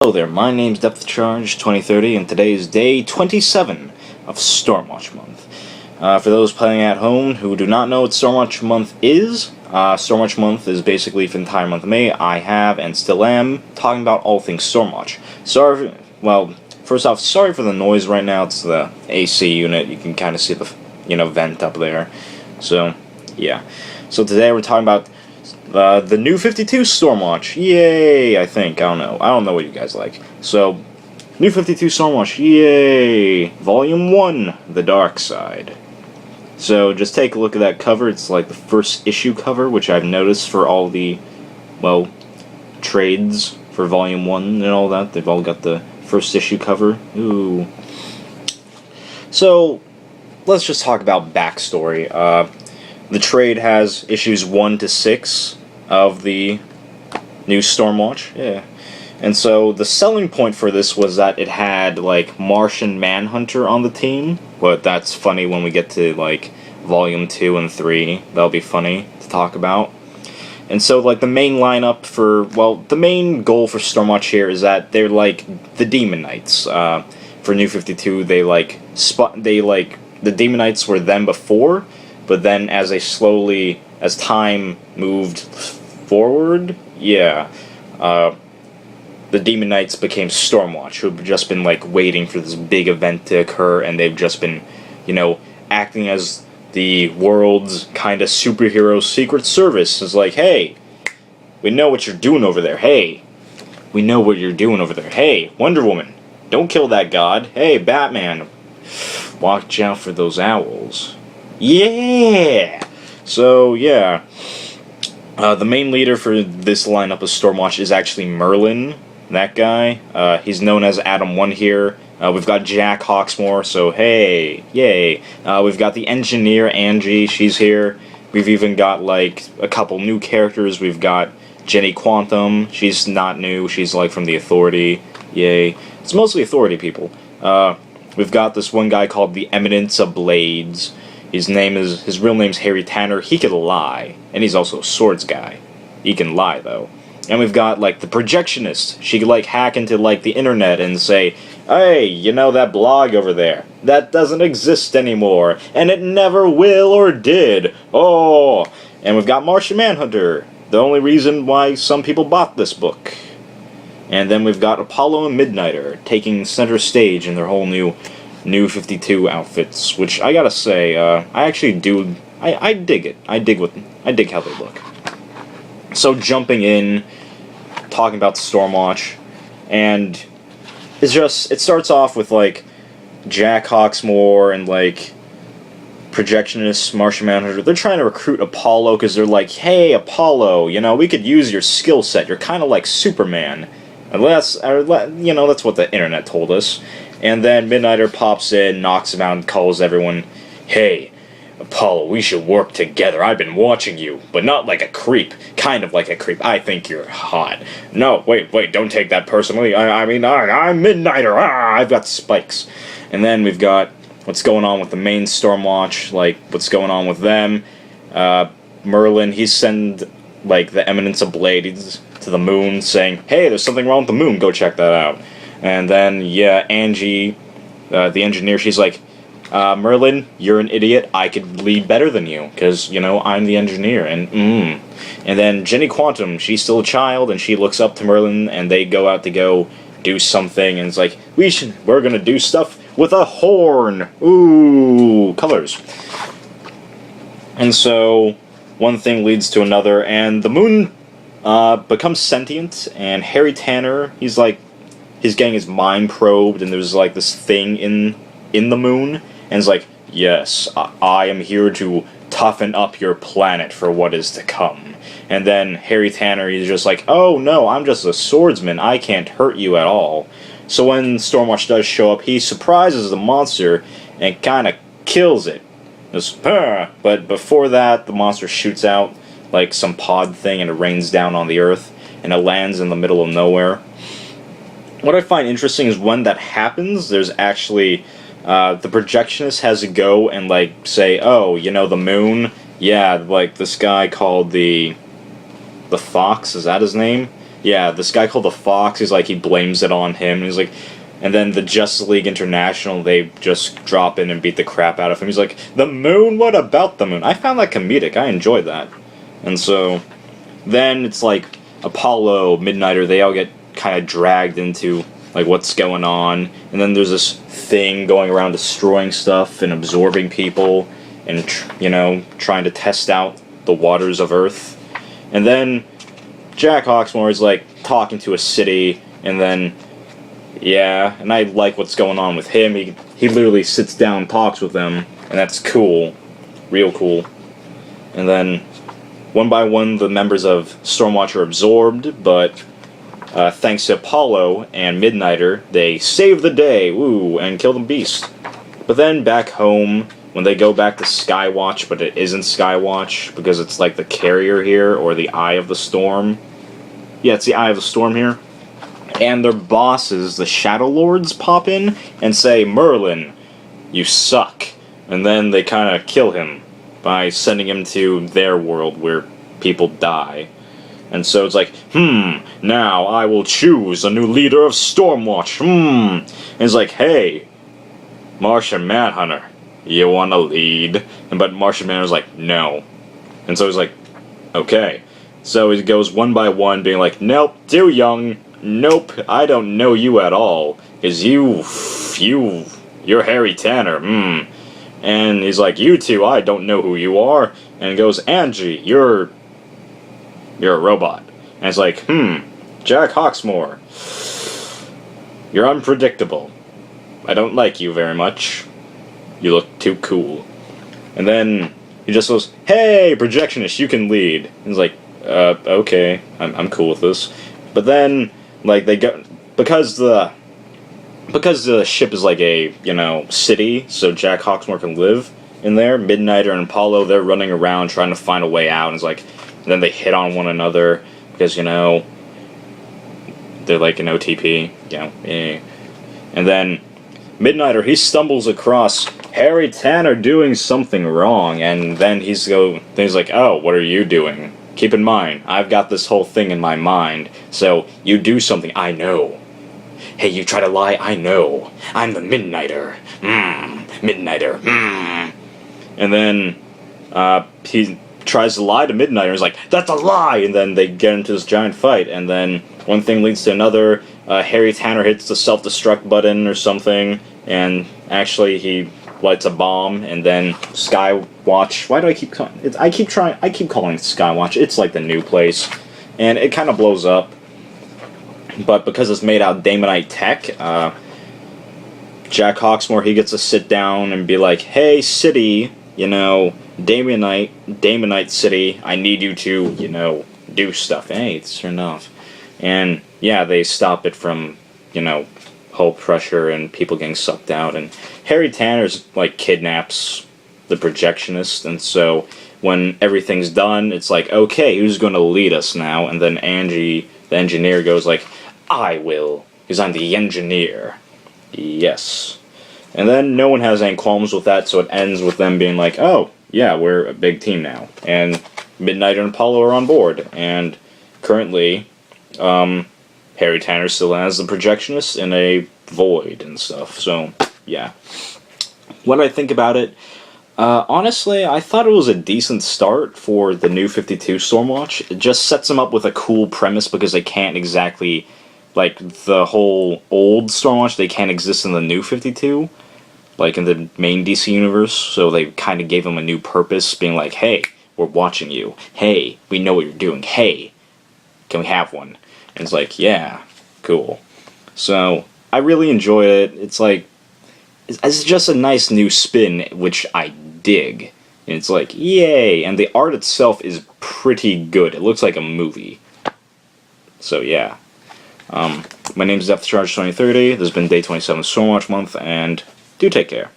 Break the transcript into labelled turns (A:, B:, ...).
A: Hello there, my name's Depth Charge 2030, and today is day 27 of StormWatch Month. For those playing at home who do not know what StormWatch Month is, StormWatch Month is basically for the entire month of May. I have, and still am, talking about all things Stormwatch. First off, sorry for the noise right now. It's the AC unit. You can kind of see the, vent up there. So, yeah. So today we're talking about the new 52 Stormwatch. Yay, I think. I don't know what you guys like. So, new 52 Stormwatch. Yay! Volume 1, The Dark Side. So, just take a look at that cover. It's like the first issue cover, which I've noticed for all the, trades for Volume 1 and all that. They've all got the first issue cover. Ooh. So, let's just talk about backstory. The trade has issues 1 to 6 of the new Stormwatch. Yeah. And so the selling point for this was that it had, Martian Manhunter on the team. But that's funny when we get to, Volume 2 and 3. That'll be funny to talk about. And so, the main lineup for, the main goal for Stormwatch here is that they're, the Demon Knights. For New 52, the Demon Knights were them before, but then as time moved forward, the Demon Knights became Stormwatch, who have just been, waiting for this big event to occur, and they've just been, acting as the world's kind of superhero secret service. Is hey, we know what you're doing over there. Hey, we know what you're doing over there. Hey, Wonder Woman, don't kill that god. Hey, Batman, watch out for those owls. Yeah! So, yeah. The main leader for this lineup of Stormwatch is actually Merlin, that guy. He's known as Adam 1 here. We've got Jack Hawksmoor, so hey, yay. We've got the engineer, Angie, she's here. We've even got, a couple new characters. We've got Jenny Quantum, she's not new, she's, from the Authority, yay. It's mostly Authority people. We've got this one guy called the Eminence of Blades. His real name's Harry Tanner. He could lie, and he's also a swords guy. He can lie, though. And we've got, the Projectionist. She could, hack into, the internet and say, hey, that blog over there, that doesn't exist anymore, and it never will or did. Oh! And we've got Martian Manhunter, the only reason why some people bought this book. And then we've got Apollo and Midnighter taking center stage in their whole new 52 outfits, which I gotta say, I actually do. I dig it. I dig how they look. So jumping in, talking about Stormwatch, and it starts off with Jack Hawksmoor and Projectionist, Martian Manhunter. They're trying to recruit Apollo because they're hey, Apollo, we could use your skill set. You're kind of like Superman. That's what the internet told us. And then Midnighter pops in, knocks him out, and calls everyone, hey, Apollo, we should work together. I've been watching you, but not like a creep. Kind of like a creep. I think you're hot. No, wait, don't take that personally. I'm Midnighter. I've got spikes. And then we've got what's going on with the main Stormwatch, what's going on with them. Merlin, he sent, the Eminence of Blades to the moon, saying, hey, there's something wrong with the moon, go check that out. And then, Angie, the engineer, she's Merlin, you're an idiot, I could lead better than you, because, I'm the engineer, and then Jenny Quantum, she's still a child, and she looks up to Merlin, and they go out to go do something, and it's we're gonna do stuff with a horn! Ooh, colors. And so, one thing leads to another, and the moon, becomes sentient, and Harry Tanner, he's he's getting his mind probed, and there's this thing in the moon, and it's yes, I am here to toughen up your planet for what is to come. And then Harry Tanner, he's just oh no, I'm just a swordsman, I can't hurt you at all. So when Stormwatch does show up, he surprises the monster and kind of kills it. But before that, the monster shoots out some pod thing, and it rains down on the earth, and it lands in the middle of nowhere. What I find interesting is when that happens, there's actually, the Projectionist has to go and, say, oh, the moon, yeah, this guy called the Fox, is that his name? Yeah, this guy called the Fox, he's like, he blames it on him, and he's like, and then the Justice League International, they just drop in and beat the crap out of him. He's like, the moon? What about the moon? I found that comedic. I enjoyed that. And so, then it's like, Apollo, Midnighter, they all get kind of dragged into, like, what's going on. And then there's this thing going around destroying stuff and absorbing people and, trying to test out the waters of Earth. And then Jack Hawksmoor is, like, talking to a city, and then, yeah, and I like what's going on with him. He literally sits down and talks with them, and that's cool. Real cool. And then, one by one, the members of StormWatch are absorbed, but thanks to Apollo and Midnighter, they save the day, woo, and kill the Beast. But then back home, when they go back to Skywatch, but it isn't Skywatch, because it's like the carrier here, or the Eye of the Storm. Yeah, it's the Eye of the Storm here. And their bosses, the Shadow Lords, pop in and say, Merlin, you suck. And then they kind of kill him by sending him to their world where people die. And so it's like, now I will choose a new leader of Stormwatch, And it's like, hey, Martian Manhunter, you want to lead? But Martian Manhunter's like, no. And so he's like, okay. So he goes one by one, being like, nope, too young. Nope, I don't know you at all. Because you're Harry Tanner, And he's like, you two, I don't know who you are. And he goes, Angie, you're a robot. And it's like, Jack Hawksmoor, you're unpredictable. I don't like you very much. You look too cool. And then he just goes, hey, projectionist, you can lead. And he's like, okay, I'm cool with this. But then, like, they go, because the ship is like a, city, so Jack Hawksmoor can live in there. Midnighter and Apollo, they're running around trying to find a way out, and it's like, and then they hit on one another, because, they're like an OTP, And then Midnighter, he stumbles across Harry Tanner doing something wrong, and then he's like, oh, what are you doing? Keep in mind, I've got this whole thing in my mind, so you do something, I know. Hey, you try to lie, I know. I'm the Midnighter. Midnighter. And then, he tries to lie to Midnighter, and he's like, that's a lie! And then they get into this giant fight, and then one thing leads to another. Harry Tanner hits the self-destruct button or something, and actually he lights a bomb, and then Skywatch, why do I keep calling it? I keep calling it Skywatch, it's like the new place, and it kind of blows up, but because it's made out of Daemonite tech, Jack Hawksmoor, he gets to sit down and be like, hey, city, Daemonite city, I need you to, do stuff. Hey, it's turned off. And, yeah, they stop it from, hull pressure and people getting sucked out, and Harry Tanner's, like, kidnaps the projectionist, and so when everything's done, it's like, okay, who's going to lead us now? And then Angie, the engineer, goes like, I will, because I'm the engineer. Yes. And then no one has any qualms with that, so it ends with them being like, oh, yeah, we're a big team now. And Midnighter and Apollo are on board, and currently, Harry Tanner still has the projectionist in a void and stuff, so, yeah. What do I think about it? Honestly, I thought it was a decent start for the new 52 Stormwatch. It just sets them up with a cool premise because they can't exactly, like, the whole old Stormwatch, they can't exist in the new 52, like in the main DC universe, so they kind of gave them a new purpose, being like, hey, we're watching you. Hey, we know what you're doing. Hey, can we have one? And it's like, yeah, cool. So, I really enjoy it. It's like, it's just a nice new spin, which I dig. And it's like, yay! And the art itself is pretty good. It looks like a movie. So, yeah. My name is DepthCharge2030. This has been Day 27 of Stormwatch Month, and do take care.